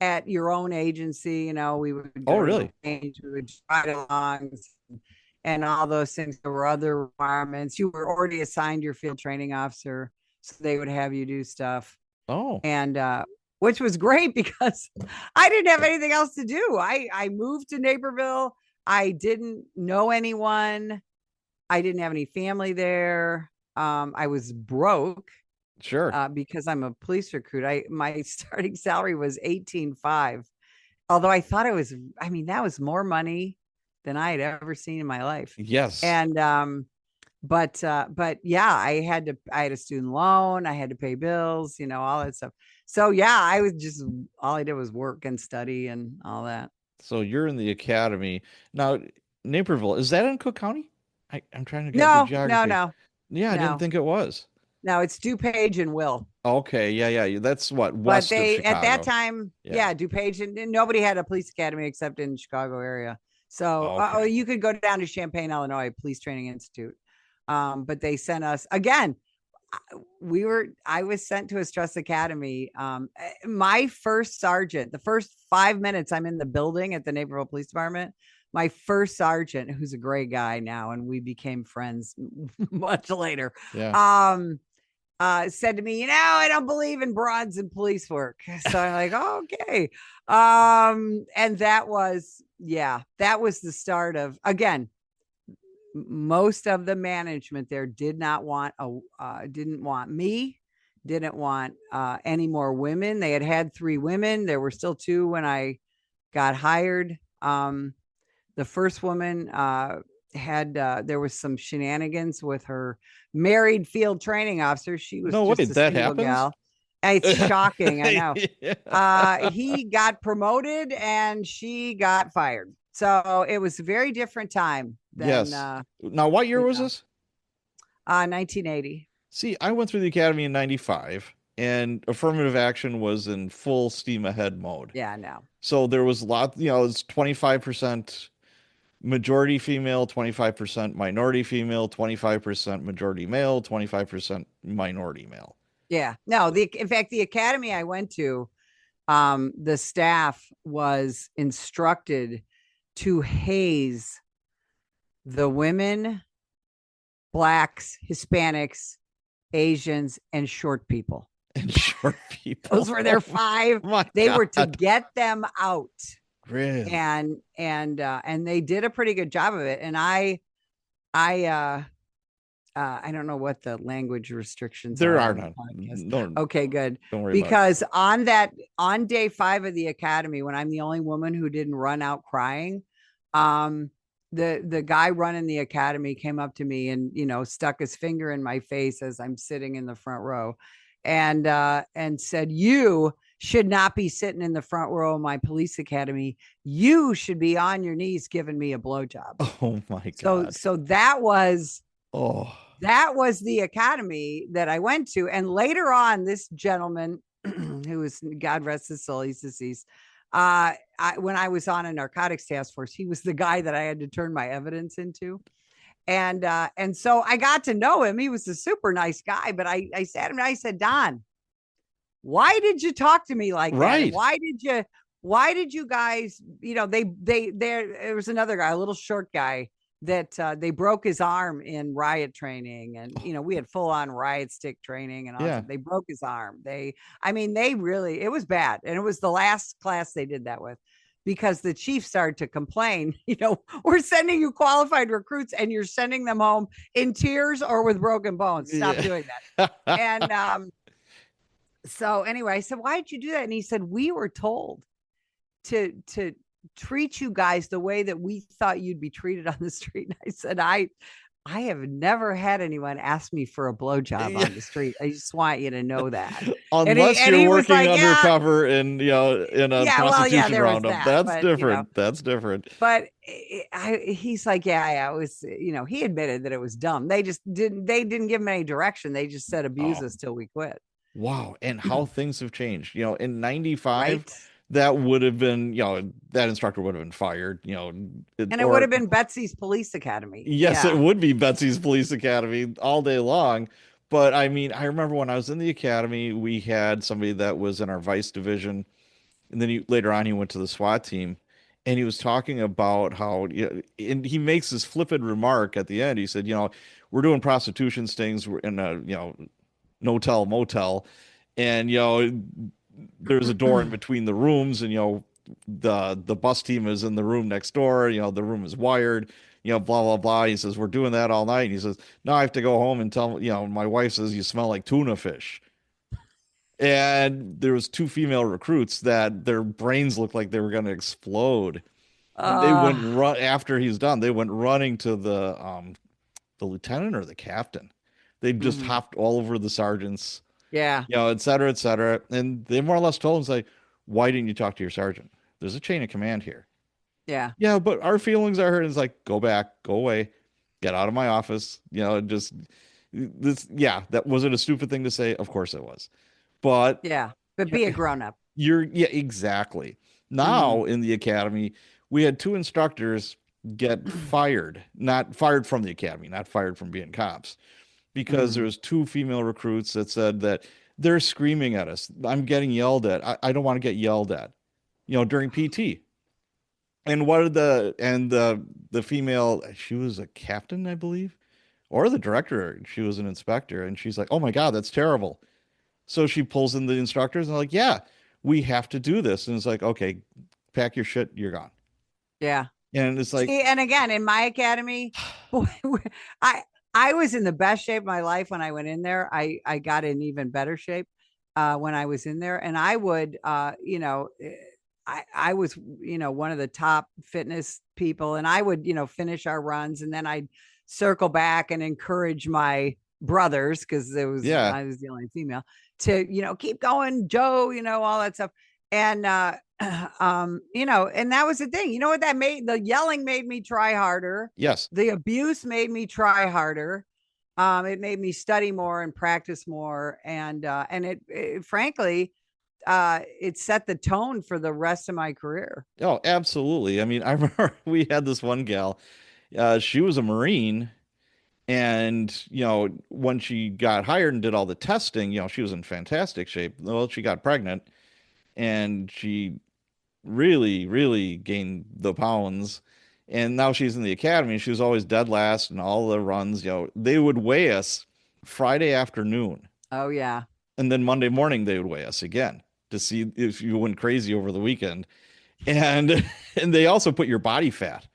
A: at your own agency. We would.
C: Oh, really?
A: We would ride along and all those things. There were other requirements. You were already assigned your field training officer, so they would have you do stuff.
C: Oh.
A: And which was great because I didn't have anything else to do. I moved to Naperville. I didn't know anyone. I didn't have any family there. I was broke
C: Sure.
A: because I'm a police recruit. My starting salary was 18,500. Although I thought it was, I mean, that was more money than I had ever seen in my life.
C: Yes.
A: And but yeah, I had a student loan, I had to pay bills, all that stuff. So yeah, all I did was work and study and all that.
C: So you're in the academy. Now, Naperville, is that in Cook County? I'm trying to get the
A: No, no,
C: geography.
A: no,
C: Yeah, I didn't
A: no,
C: think it was.
A: no. It's DuPage and Will.
C: Okay, yeah. That's what,
A: But
C: west of
A: they at that
C: Chicago.
A: time,
C: Yeah.
A: yeah, DuPage and nobody had a police academy except in Chicago area. So
C: Okay.
A: you could go down to Champaign, Illinois, Police Training Institute. But they sent us again. I was sent to a stress academy. My first sergeant, the first 5 minutes I'm in the building at the Naperville Police Department, my first sergeant, who's a great guy now, and we became friends much later,
C: Yeah.
A: said to me, I don't believe in broads in police work. So I'm like, oh, okay. And that was the start of, again, most of the management there didn't want me, didn't want any more women. They had 3 women. There were still 2 when I got hired. The first woman there was some shenanigans with her married field training officer. She was
C: No,
A: just
C: wait,
A: a
C: that
A: single
C: happens?
A: gal. It's shocking, I know.
C: Yeah.
A: He got promoted and she got fired. So it was a very different time than
C: Yes. Now, what year was this?
A: 1980.
C: See, I went through the academy in 95, and affirmative action was in full steam ahead mode.
A: Yeah, no.
C: So there was a lot, it's 25% majority female, 25% minority female, 25% majority male, 25% minority male.
A: Yeah. No, in fact, the academy I went to, the staff was instructed to haze the women, blacks, Hispanics, Asians, and short people.
C: And short people.
A: Those were their 5. They were to get them out.
C: Really?
A: And they did a pretty good job of it. And I don't know what the language restrictions
C: there
A: are.
C: Are none. No,
A: okay, good.
C: Don't worry
A: because on day 5 of the academy, when I'm the only woman who didn't run out crying, the guy running the academy came up to me and stuck his finger in my face as I'm sitting in the front row, and said, "You should not be sitting in the front row of my police academy. You should be on your knees giving me a blowjob."
C: Oh my God.
A: So that was
C: that
A: was the academy that I went to. And later on, this gentleman who was, God rest his soul, he's deceased. When I was on a narcotics task force, he was the guy that I had to turn my evidence into. And so I got to know him. He was a super nice guy, but I sat him and I said, "Don, why did you talk to me like
C: right.
A: that? Why did you guys, there was another guy, a little short guy that they broke his arm in riot training, and we had full on riot stick training and all that. They broke his arm. It was bad. And it was the last class they did that with, because the chief started to complain, we're sending you qualified recruits and you're sending them home in tears or with broken bones. Stop doing that. And so anyway, I said, "Why did you do that?" And he said, "We were told to treat you guys the way that we thought you'd be treated on the street." And I said, I have never had anyone ask me for a blowjob on the street. I just want you to know that.
C: Unless you're working undercover in a prostitution roundup. That's different. That's different.
A: But he's like, it was, he admitted that it was dumb. They didn't give him any direction. They just said, "Abuse us till we quit."
C: Wow. And how things have changed. In 95,
A: right?
C: That would have been, that instructor would have been fired,
A: and it would have been Betsy's Police Academy.
C: Yes, it would be Betsy's Police Academy all day long. But I mean, I remember when I was in the academy, we had somebody that was in our vice division. And then later on, he went to the SWAT team, and he was talking about how, and he makes this flippant remark at the end. He said, "We're doing prostitution stings. We're in a, no-tell motel. And, there's a door in between the rooms, and the bus team is in the room next door. The room is wired. blah, blah, blah. He says, we're doing that all night. And he says, no, I have to go home and tell, my wife says you smell like tuna fish. And there was two female recruits that their brains looked like they were going to explode. And they went
A: Uh,
C: run after he's done. They went running to the lieutenant or the captain. They just
A: mhm.
C: hopped all over the sergeants,
A: Yeah.
C: et cetera, et cetera. And they more or less told him, like, why didn't you talk to your sergeant? There's a chain of command here.
A: Yeah.
C: Yeah, but our feelings are hurt. It's like, go back, go away, get out of my office. Just this. Yeah, that was it a stupid thing to say? Of course it was. But
A: Yeah. But be a grown up.
C: yeah, exactly.
A: Hmm.
C: Now in the academy, we had two instructors get fired, not fired from the academy, not fired from being cops, because there
A: Hmm.
C: was two female recruits that said that they're screaming at us. I'm getting yelled at. I don't want to get yelled at, during PT. And what did the female, she was a captain, I believe, or the director, she was an inspector, and she's like, oh my God, that's terrible. So she pulls in the instructors and they're like, yeah, we have to do this. And it's like, okay, pack your shit, you're gone.
A: Yeah.
C: And it's like,
A: See, and again, in my academy, boy, I I was in the best shape of my life when I went in there. I got in even better shape when I was in there, and I would, I was, one of the top fitness people, and I would, finish our runs, and then I'd circle back and encourage my brothers because
C: yeah,
A: I was the only female to, keep going, Joe, all that stuff, and and that was the thing. You know what that made? The yelling made me try harder.
C: yes.
A: The abuse made me try harder. It made me study more and practice more, and it frankly, it set the tone for the rest of my career.
C: Oh, absolutely. I mean, I remember we had this one gal, she was a Marine. And, when she got hired and did all the testing, she was in fantastic shape. Well, she got pregnant and she really, really gained the pounds. And now she's in the academy. She was always dead last in all the runs. They would weigh us Friday afternoon.
A: Oh yeah,
C: And then Monday morning, they would weigh us again to see if you went crazy over the weekend. And and they also put your body fat.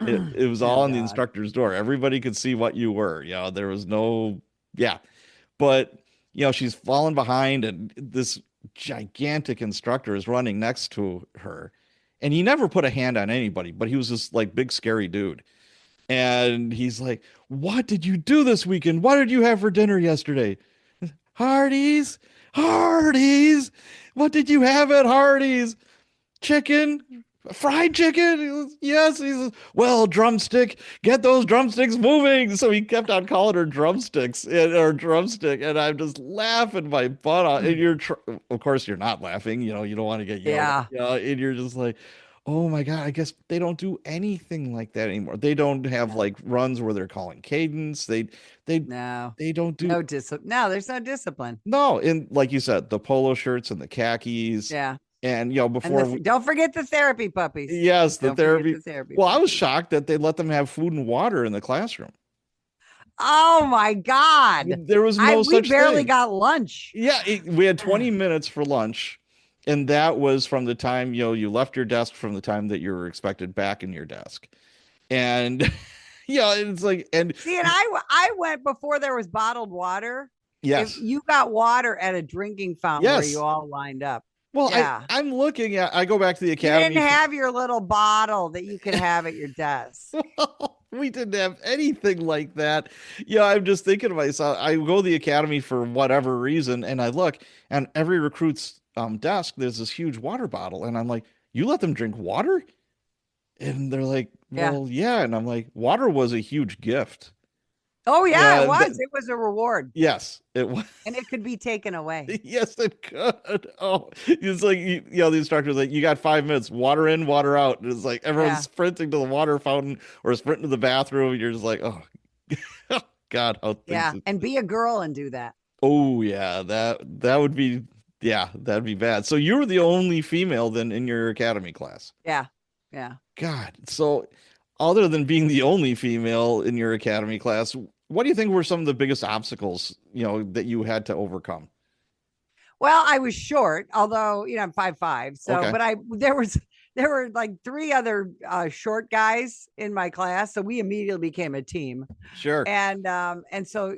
C: It was
A: oh
C: all on the
A: god,
C: instructor's door. Everybody could see what you were. There was no, yeah. But, she's fallen behind, and this gigantic instructor is running next to her. And he never put a hand on anybody, but he was this like big, scary dude. And he's like, what did you do this weekend? What did you have for dinner yesterday? Hardee's, Hardee's. What did you have at Hardee's? Chicken, fried chicken. Yes. He says, well, drumstick, get those drumsticks moving. So he kept on calling her drumsticks or drumstick. And I'm just laughing my butt off. And of course, you're not laughing. You don't want to get yelled at.
A: yeah,
C: And you're just like, oh my God, I guess they don't do anything like that anymore. They don't have
A: no,
C: like runs where they're calling cadence. They,
A: no,
C: they don't do,
A: no discipline. No, there's no discipline.
C: no. And like you said, the polo shirts and the khakis.
A: Yeah,
C: And,
A: and
C: before
A: don't forget the therapy puppies.
C: yes, the
A: Don't forget
C: therapy.
A: the therapy
C: Well, I was
A: puppies.
C: shocked that they let them have food and water in the classroom.
A: Oh my god,
C: There was
A: I
C: no
A: we
C: such
A: barely
C: thing.
A: got lunch.
C: Yeah, we had 20 minutes for lunch, and that was from the time, you left your desk from the time that you were expected back in your desk. And yeah, it's like, and
A: See, and I went before there was bottled water. If
C: yes,
A: you got water at a drinking fountain where you
C: yes.
A: all lined up,
C: Well,
A: yeah,
C: I'm looking at, I go back to the
A: you didn't
C: academy.
A: have your little bottle that you could have at your desk.
C: We didn't have anything like that. Yeah, I'm just thinking to myself, I go to the academy for whatever reason, and I look, and every recruit's desk, there's this huge water bottle, and I'm like, you let them drink water? And they're like,
A: Yeah.
C: well, yeah. And I'm like, water was a huge gift.
A: Oh yeah, it
C: Yeah,
A: was. It was a reward,
C: yes, it was.
A: and it could be taken away.
C: Yes, it could. Oh, it's like, the instructor's like, you got 5 minutes, water in, water out. And it's like everyone's
A: Yeah,
C: sprinting to the water fountain or sprinting to the bathroom. And you're just like, oh, God, how things.
A: yeah, and be a girl and do that.
C: Oh, yeah, that would be, yeah, that'd be bad. So you were the only female then in your academy class.
A: Yeah, yeah.
C: God. So other than being the only female in your academy class, what do you think were some of the biggest obstacles, that you had to overcome?
A: Well, I was short, although I'm 5'5". So,
C: Okay.
A: but there were like 3 other short guys in my class, so we immediately became a team.
C: Sure.
A: And so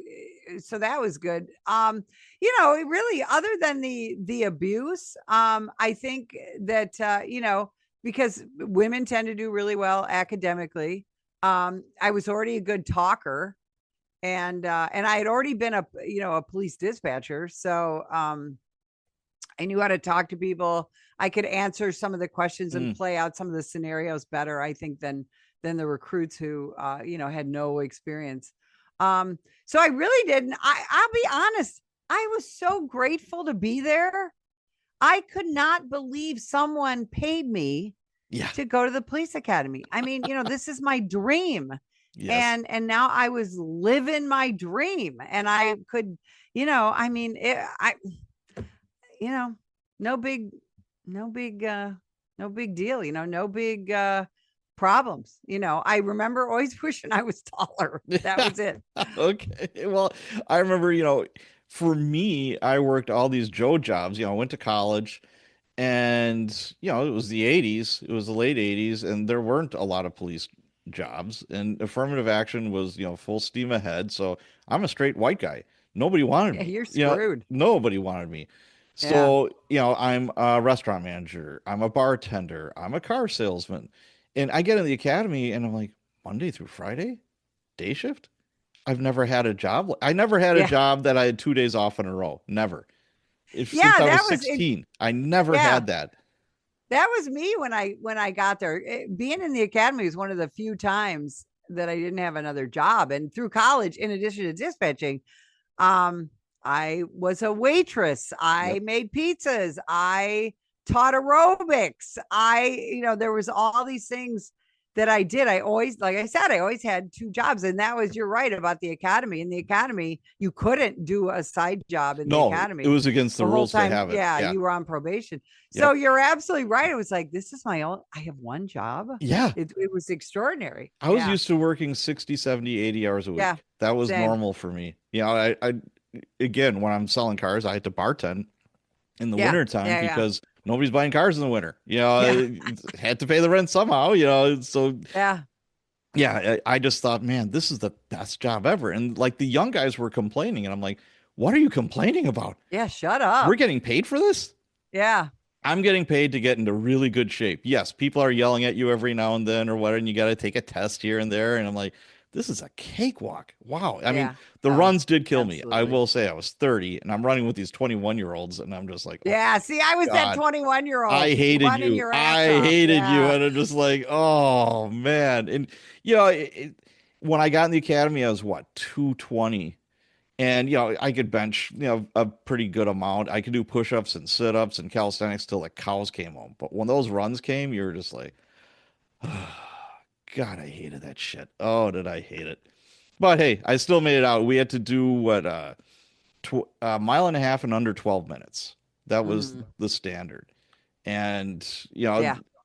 A: that was good. It really, other than the abuse, I think that because women tend to do really well academically. I was already a good talker, and I had already been a police dispatcher, so I knew how to talk to people. I could answer some of the questions and play out some of the scenarios better, I think, than the recruits who had no experience. So I really didn't. I'll be honest. I was so grateful to be there. I could not believe someone paid me to go to the police academy. I mean, this is my dream. Yes. And now I was living my dream, and I could, I mean, no big deal, no big problems. I remember always wishing I was taller. That was it.
C: Okay. Well, I remember, for me, I worked all these Joe jobs. I went to college, and it was the 80s. It was the late 80s, and there weren't a lot of police jobs, and affirmative action was, full steam ahead. So I'm a straight white guy. Nobody wanted me.
A: You're screwed.
C: Nobody wanted me. So, I'm a restaurant manager, I'm a bartender, I'm a car salesman. And I get in the academy and I'm like, Monday through Friday, day shift? I've never had a job. I never had a job that I had 2 days off in a row. Never. Since I was 16, I never had that.
A: That was me when I got there. Being in the academy was one of the few times that I didn't have another job. And through college, in addition to dispatching, I was a waitress. I made pizzas. I taught aerobics. There was all these things that I did. I always, like I said, I always had 2 jobs. And that was, you're right about the academy. In the academy, you couldn't do a side job in the academy.
C: It was against the rules to have it.
A: Yeah, you were on probation. So you're absolutely right. It was like, this is my own, I have one job.
C: Yeah.
A: It was extraordinary.
C: I was used to working 60, 70, 80 hours a week. Yeah, that was normal for me. I again, when I'm selling cars, I had to bartend in the wintertime because nobody's buying cars in the winter. Had to pay the rent somehow, so I just thought, man, this is the best job ever. And like the young guys were complaining, and I'm like, what are you complaining about?
A: Yeah, shut up.
C: We're getting paid for this?
A: Yeah.
C: I'm getting paid to get into really good shape. Yes, people are yelling at you every now and then or whatever, and you got to take a test here and there. And I'm like, this is a cakewalk. Wow. I mean, the runs did kill me. I will say I was 30 and I'm running with these 21-year-olds, and I'm just like,
A: see, I was that 21-year-old.
C: I hated you. I hated you. And I'm just like, oh man. And when I got in the academy, I was 220. And, I could bench, a pretty good amount. I could do push-ups and sit-ups and calisthenics till the cows came home. But when those runs came, you were just like, God, I hated that shit. Oh, did I hate it? But hey, I still made it out. We had to do a mile and a half in under 12 minutes. That was the standard. And,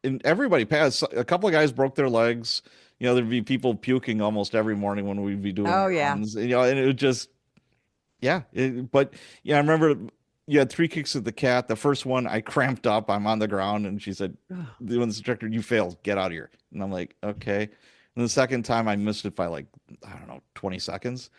C: and everybody passed. A couple of guys broke their legs. There'd be people puking almost every morning when we'd be doing runs. And it would just, I remember you had 3 kicks at the cat. The first one, I cramped up. I'm on the ground, and she said, the instructor, you failed. Get out of here. And I'm like, okay. And the second time, I missed it by 20 seconds.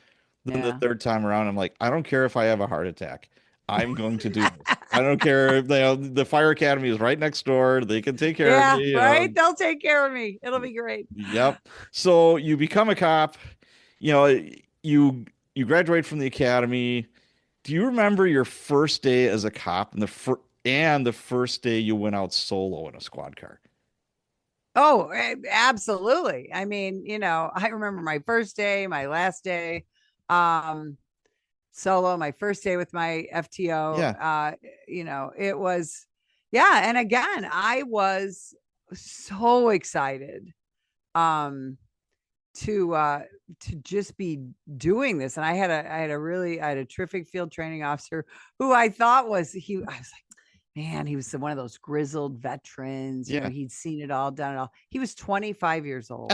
C: Then the third time around, I'm like, I don't care if I have a heart attack. I'm going to do this. I don't care if the fire academy is right next door. They can take care of me.
A: Right? They'll take care of me. It'll be great.
C: Yep. So you become a cop. You graduate from the academy. Do you remember your first day as a cop and the first day you went out solo in a squad car?
A: Oh, absolutely. I mean, I remember my first day, my last day, solo, my first day with my FTO. It was, and again, I was so excited to just be doing this. And I had a terrific field training officer who I thought I was like, man, he was one of those grizzled veterans. He'd seen it all, done it all. He was 25 years old.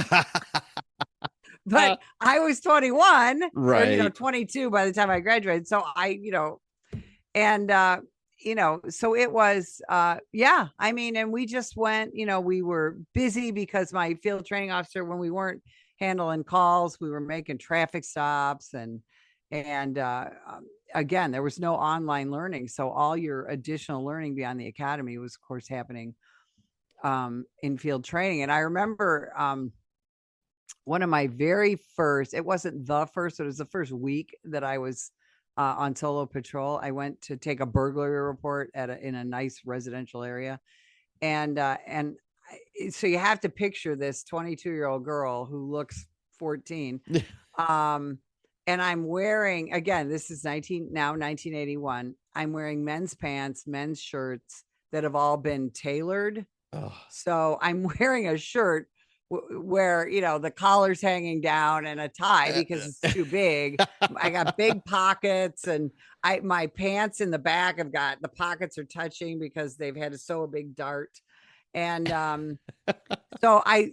A: But I was 21, right? Or, 22 by the time I graduated. So so it was, yeah, I mean, and we just went, we were busy because my field training officer, when we weren't handling calls, we were making traffic stops and again, there was no online learning. So all your additional learning beyond the academy was of course happening in field training. And I remember one of my very first, it wasn't the first, it was the first week that I was on solo patrol. I went to take a burglary report in a nice residential area. And so you have to picture this 22-year-old girl who looks 14. And I'm wearing, again, this is 1981. I'm wearing men's pants, men's shirts that have all been tailored.
C: Oh.
A: So I'm wearing a shirt where, the collar's hanging down and a tie because it's too big. I got big pockets, and my pants in the back have got, the pockets are touching because they've had to sew a big dart. And so I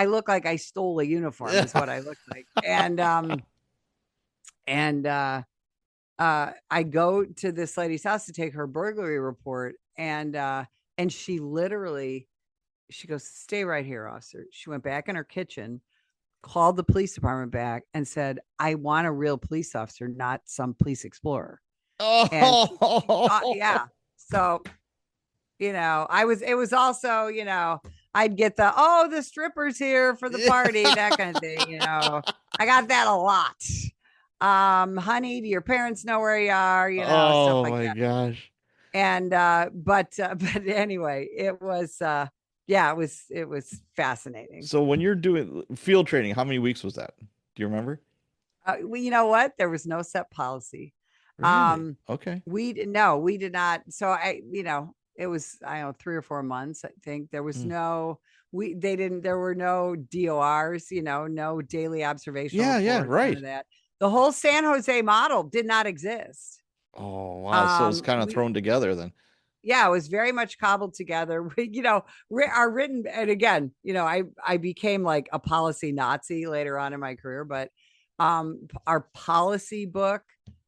A: look like I stole a uniform is what I look like. And I go to this lady's house to take her burglary report, and she literally, she goes, "Stay right here, officer." She went back in her kitchen, called the police department back, and said, "I want a real police officer, not some police explorer."
C: Oh,
A: yeah. So, it was also, I'd get the strippers here for the party, that kind of thing. I got that a lot. Honey, do your parents know where you are? Stuff like that.
C: Oh my gosh.
A: And but anyway, it was it was fascinating.
C: So when you're doing field training, how many weeks was that? Do you remember?
A: Well, you know what? There was no set policy.
C: Really? Okay.
A: We did not. So it was, 3 or 4 months. I think there was there were no DORs, no daily observational reports,
C: Yeah, right.
A: none of that. The whole San Jose model did not exist.
C: Oh, wow. So it's kind of thrown together then.
A: Yeah, it was very much cobbled together. Our written, and again, I became like a policy Nazi later on in my career, but our policy book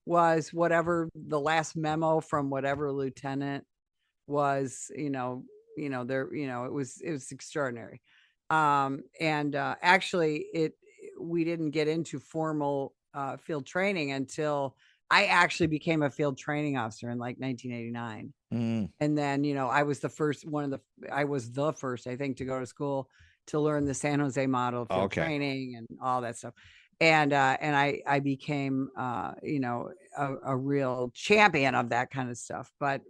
A: was whatever the last memo from whatever lieutenant was, it was extraordinary. Actually we didn't get into formal field training until I actually became a field training officer in like 1989. And then, I was the first, I think, to go to school to learn the San Jose model of field training and all that stuff. And I became, a real champion of that kind of stuff. But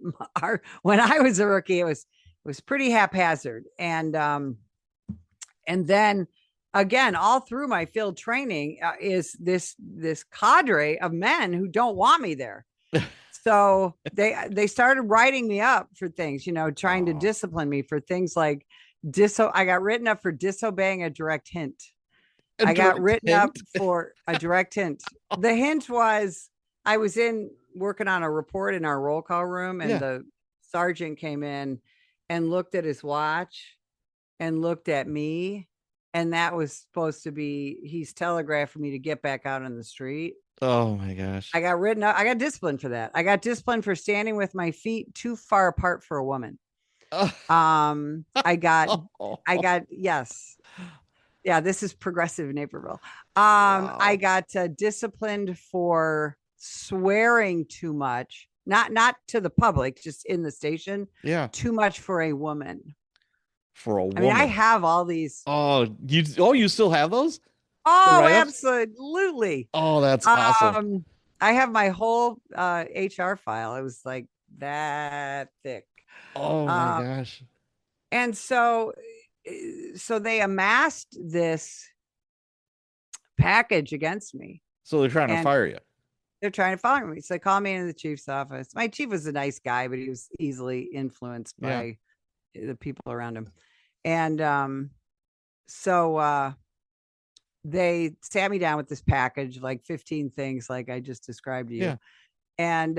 A: when I was a rookie, it was pretty haphazard. And then again, all through my field training is this cadre of men who don't want me there. So they started writing me up for things, trying to discipline me for things like I got written up for disobeying a direct hint. I got written up for a direct hint. The hint was I was working on a report in our roll call room, and the sergeant came in and looked at his watch and looked at me. And that was supposed to be, he's telegraphing me to get back out on the street.
C: Oh my gosh.
A: I got written up. I got disciplined for that. I got disciplined for standing with my feet too far apart for a woman. I got, yes. Yeah, this is progressive Naperville.
C: Wow.
A: I got disciplined for swearing too much, not to the public, just in the station.
C: Yeah.
A: Too much for a woman.
C: For a woman.
A: I mean, I have all these.
C: Oh, you still have those?
A: Oh, absolutely.
C: Oh, that's awesome.
A: I have my whole HR file. It was like that thick.
C: Oh my gosh.
A: And so they amassed this package against me.
C: So they're trying to fire you.
A: They're trying to fire me. So they called me into the chief's office. My chief was a nice guy, but he was easily influenced by the people around him. And so they sat me down with this package, like 15 things like I just described to you.
C: Yeah.
A: And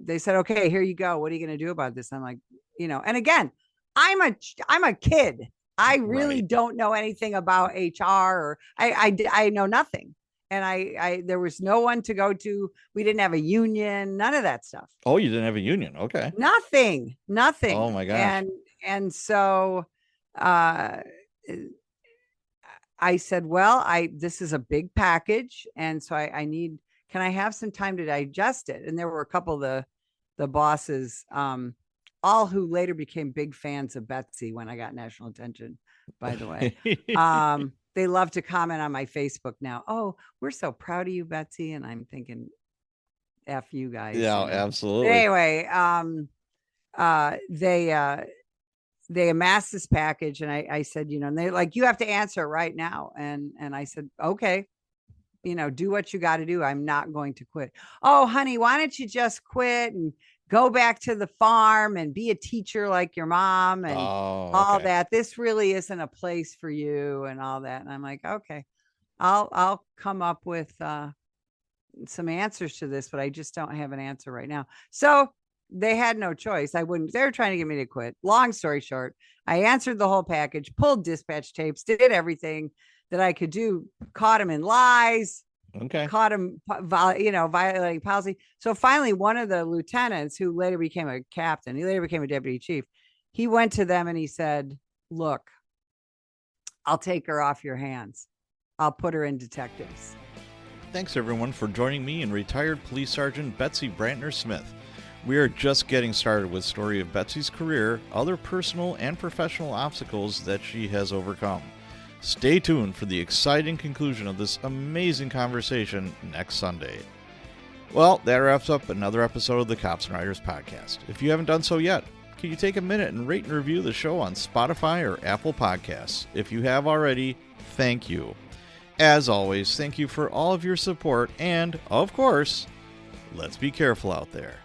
A: they said, "Okay, here you go. What are you going to do about this?" I'm like, and again, I'm a kid. I really don't know anything about HR, or I know nothing. And I there was no one to go to. We didn't have a union, none of that stuff.
C: Oh, you didn't have a union. Okay.
A: Nothing.
C: Oh my gosh.
A: And so I said, well, this is a big package. And so I need, can I have some time to digest it? And there were a couple of the bosses, all who later became big fans of Betsy when I got national attention, by the way. They love to comment on my Facebook now. Oh, we're so proud of you, Betsy. And I'm thinking, F you guys.
C: Yeah,
A: you know?
C: absolutely.
A: But anyway, they amassed this package, and I said, and they're like, you have to answer it right now. And I said, okay, do what you got to do. I'm not going to quit. Oh, honey, why don't you just quit and go back to the farm and be a teacher like your mom and all that. This really isn't a place for you and all that. And I'm like, okay, I'll come up with some answers to this, but I just don't have an answer right now. So they had no choice. They were trying to get me to quit. Long story short, I answered the whole package, pulled dispatch tapes, did everything that I could do, caught him in lies.
C: Okay.
A: Caught him, violating policy. So finally, one of the lieutenants, who later became a captain, he later became a deputy chief, he went to them and he said, look, I'll take her off your hands. I'll put her in detectives.
C: Thanks, everyone, for joining me and retired Police Sergeant Betsy Brantner Smith. We are just getting started with the story of Betsy's career, other personal and professional obstacles that she has overcome. Stay tuned for the exciting conclusion of this amazing conversation next Sunday. Well, that wraps up another episode of the Cops and Writers podcast. If you haven't done so yet, can you take a minute and rate and review the show on Spotify or Apple Podcasts? If you have already, thank you. As always, thank you for all of your support, and, of course, let's be careful out there.